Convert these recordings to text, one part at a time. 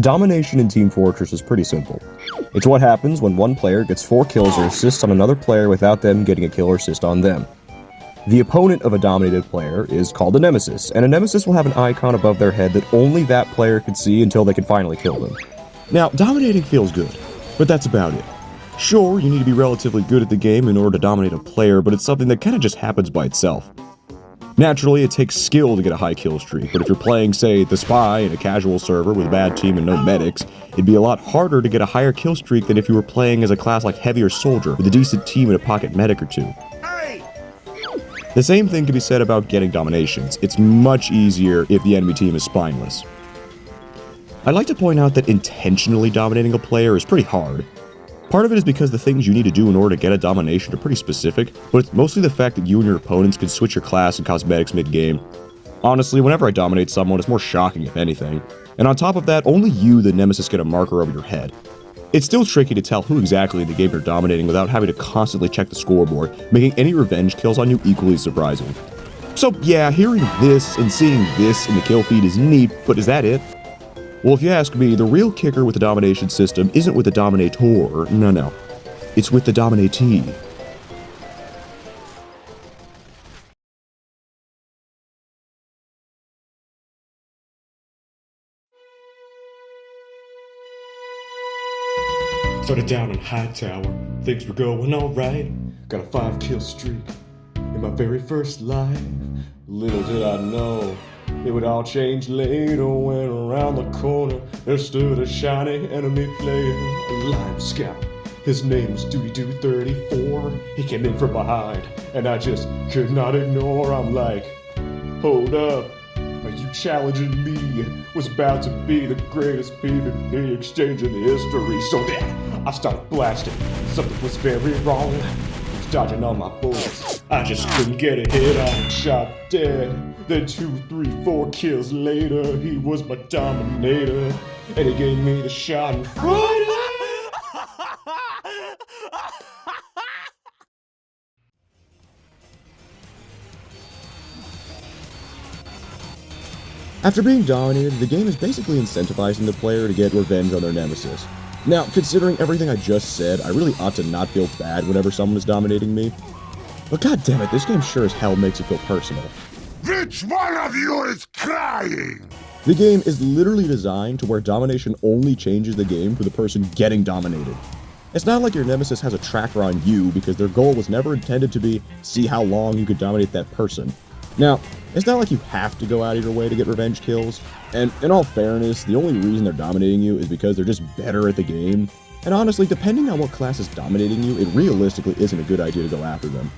Domination in Team Fortress is pretty simple. It's what happens when one player gets 4 kills or assists on another player without them getting a kill or assist on them. The opponent of a dominated player is called a nemesis, and a nemesis will have an icon above their head that only that player can see until they can finally kill them. Now, dominating feels good, but that's about it. Sure, you need to be relatively good at the game in order to dominate a player, but it's something that kinda just happens by itself. Naturally, it takes skill to get a high kill streak, but if you're playing, say, the Spy in a casual server with a bad team and no medics, it'd be a lot harder to get a higher kill streak than if you were playing as a class like Heavy or Soldier with a decent team and a pocket medic or two. The same thing can be said about getting dominations. It's much easier if the enemy team is spineless. I'd like to point out that intentionally dominating a player is pretty hard. Part of it is because the things you need to do in order to get a domination are pretty specific, but it's mostly the fact that you and your opponents can switch your class and cosmetics mid-game. Honestly, whenever I dominate someone, it's more shocking if anything. And on top of that, only you, the nemesis, get a marker over your head. It's still tricky to tell who exactly in the game you're dominating without having to constantly check the scoreboard, making any revenge kills on you equally surprising. So yeah, hearing this and seeing this in the kill feed is neat, but is that it? Well, if you ask me, the real kicker with the domination system isn't with the dominator, no. It's with the dominatee. Started down in Hightower, things were going alright. Got a 5 kill streak in my very first life. Little did I know it would all change later when around the corner there stood a shiny enemy player, a lime scout. His name was Duty 34. He came in from behind and I just could not ignore. I'm like, hold up, are you challenging me? Was about to be the greatest PvP exchange in history. So then I started blasting. Something was very wrong. He was dodging all my bullets. I just couldn't get a hit on, shot dead. Then 2, 3, 4 kills later, he was my dominator, and he gave me the shot in front. After being dominated, the game is basically incentivizing the player to get revenge on their nemesis. Now, considering everything I just said, I really ought to not feel bad whenever someone is dominating me. But goddammit, this game sure as hell makes it feel personal. Which one of you is crying? The game is literally designed to where domination only changes the game for the person getting dominated. It's not like your nemesis has a tracker on you because their goal was never intended to be see how long you could dominate that person. Now, it's not like you have to go out of your way to get revenge kills, and in all fairness, the only reason they're dominating you is because they're just better at the game, and honestly, depending on what class is dominating you, it realistically isn't a good idea to go after them.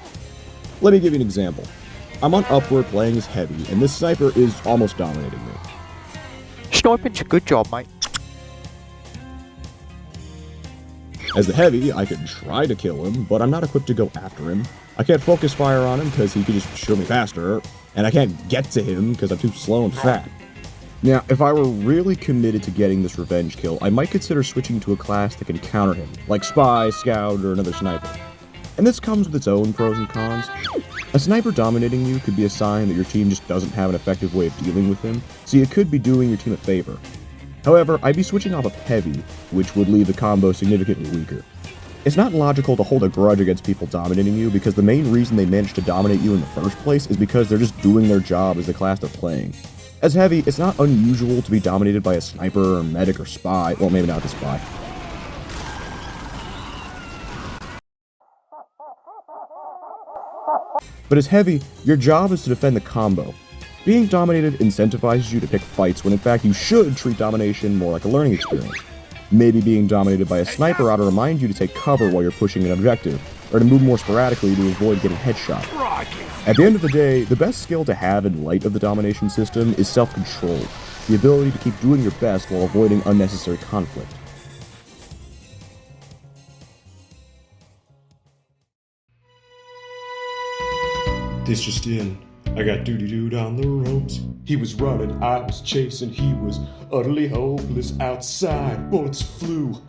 Let me give you an example. I'm on Upward playing as Heavy, and this sniper is almost dominating me. Sniping's a good job, mate. As the Heavy, I could try to kill him, but I'm not equipped to go after him. I can't focus fire on him because he could just shoot me faster, and I can't get to him because I'm too slow and fat. Now, if I were really committed to getting this revenge kill, I might consider switching to a class that can counter him, like Spy, Scout, or another sniper. And this comes with its own pros and cons. A sniper dominating you could be a sign that your team just doesn't have an effective way of dealing with him, so you could be doing your team a favor. However, I'd be switching off of Heavy, which would leave the combo significantly weaker. It's not logical to hold a grudge against people dominating you because the main reason they managed to dominate you in the first place is because they're just doing their job as the class they're playing. As Heavy, it's not unusual to be dominated by a sniper or medic or spy, well maybe not the spy. But as Heavy, your job is to defend the combo. Being dominated incentivizes you to pick fights when in fact you should treat domination more like a learning experience. Maybe being dominated by a sniper ought to remind you to take cover while you're pushing an objective, or to move more sporadically to avoid getting headshot. At the end of the day, the best skill to have in light of the domination system is self-control, the ability to keep doing your best while avoiding unnecessary conflict. This just in. I got Duty on the ropes. He was running, I was chasing. He was utterly hopeless outside. Bullets flew.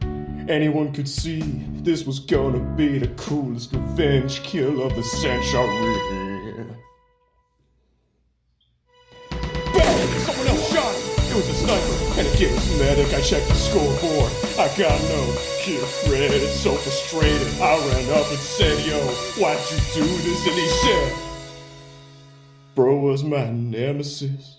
Anyone could see this was gonna be the coolest revenge kill of the century. Bang! Someone else shot him. It was a sniper and a killer's medic. I checked the scoreboard. I got no kill credit. So frustrated, I ran up and said, yo, why'd you do this? And he said, bro was my nemesis.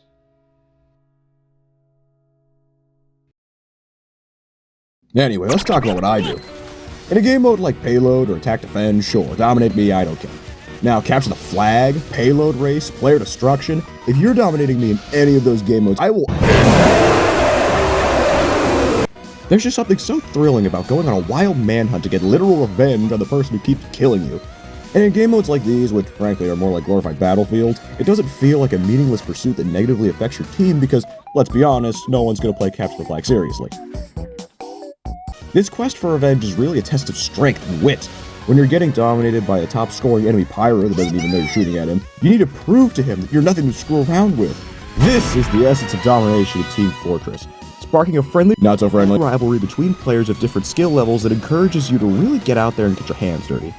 Anyway, let's talk about what I do. In a game mode like Payload or Attack Defend, sure, dominate me, I don't care. Now, capture the flag, Payload race, player destruction, if you're dominating me in any of those game modes, I will... There's just something so thrilling about going on a wild manhunt to get literal revenge on the person who keeps killing you. And in game modes like these, which frankly are more like glorified battlefields, it doesn't feel like a meaningless pursuit that negatively affects your team because, let's be honest, no one's gonna play capture the flag seriously. This quest for revenge is really a test of strength and wit. When you're getting dominated by a top-scoring enemy pyro that doesn't even know you're shooting at him, you need to prove to him that you're nothing to screw around with. This is the essence of domination in Team Fortress, sparking a friendly, not so friendly, rivalry between players of different skill levels that encourages you to really get out there and get your hands dirty.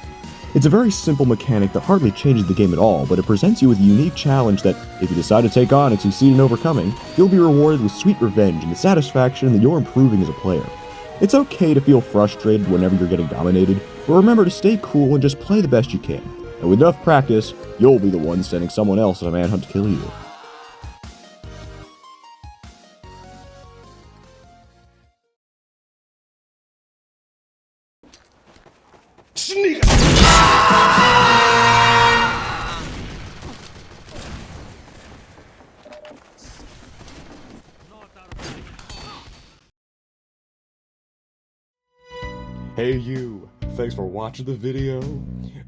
It's a very simple mechanic that hardly changes the game at all, but it presents you with a unique challenge that, if you decide to take on and succeed in overcoming, you'll be rewarded with sweet revenge and the satisfaction that you're improving as a player. It's okay to feel frustrated whenever you're getting dominated, but remember to stay cool and just play the best you can. And with enough practice, you'll be the one sending someone else on a manhunt to kill you. Sneak! Hey you, thanks for watching the video.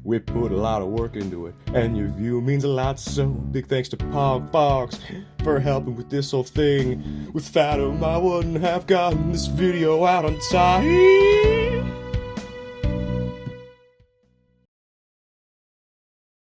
We put a lot of work into it, and your view means a lot, so big thanks to pogfox for helping with this whole thing. Without him, I wouldn't have gotten this video out on time.